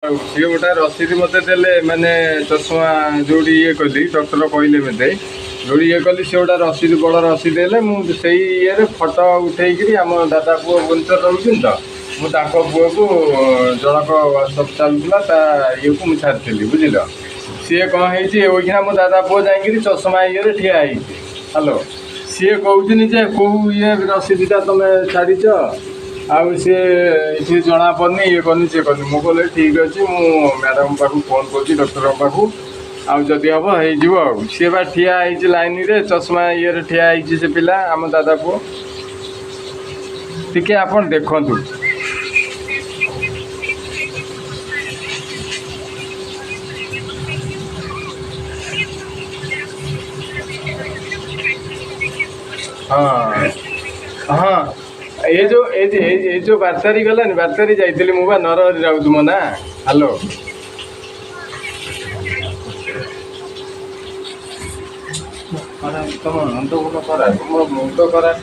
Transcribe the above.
ସିଏ ଗୋଟେ ରସିଦ ମୋତେ ଦେଲେ ମାନେ ଚଷମା ଯେଉଁଠି ଇଏ କଲି ଡକ୍ଟର କହିଲେ ମୋତେ ଯେଉଁଠି ଇଏ କଲି ସେ ଗୋଟେ ରସିଦ ବଡ଼ ରସିଦ ଦେଲେ ମୁଁ ସେଇ ଇଏରେ ଫଟୋ ଉଠେଇକିରି ଆମ ଦାଦା ପୁଅ ଭୁବନେଶ୍ୱର ରହୁଛନ୍ତି ତ ମୁଁ ତାଙ୍କ ପୁଅକୁ ଜଣକ ସବ୍ ଚାଲୁଥିଲା ତା ଇଏକୁ ମୁଁ ଛାଡ଼ିଥିଲି ବୁଝିଲ। ସିଏ କ'ଣ ହେଇଛି ଓଇଖିନା ମୋ ଦାଦା ପୁଅ ଯାଇକିରି ଚଷମା ଇଏରେ ଠିଆ ହେଇଛି। ହ୍ୟାଲୋ, ସିଏ କହୁଛନ୍ତି ଯେ କେଉଁ ଇଏ ରସିଦଟା ତୁମେ ଛାଡ଼ିଛ ଆଉ ସିଏ ଏଠି ଜଣାପଡ଼ୁନି ଇଏ କରିନି ସିଏ କରିନି। ମୁଁ କହିଲି ଠିକ୍ ଅଛି ମୁଁ ମ୍ୟାଡ଼ାମ୍ ପାଖକୁ ଫୋନ୍ କରୁଛି ଡକ୍ଟରଙ୍କ ପାଖକୁ ଆଉ ଯଦି ହେବ ହେଇଯିବ ଆଉ। ସିଏ ବା ଠିଆ ହେଇଛି ଲାଇନ୍ରେ ଚଷମା ଇଏରେ ଠିଆ ହେଇଛି ସେ ପିଲା ଆମ ଦାଦା ପୁଅ। ଟିକେ ଆପଣ ଦେଖନ୍ତୁ। ହଁ ହଁ ଏ ଯେଉଁ 12 ତାରିଖ ଗଲାନି 12 ତାରିଖ ଯାଇଥିଲି ମୁଁ ବା ନରହରି ରାଉତ ମୋ ନା। ହ୍ୟାଲୋ, ତମ ମୁଣ୍ଡ ଖରାପ ମୋ ମୁଣ୍ଡ ଖରାପ।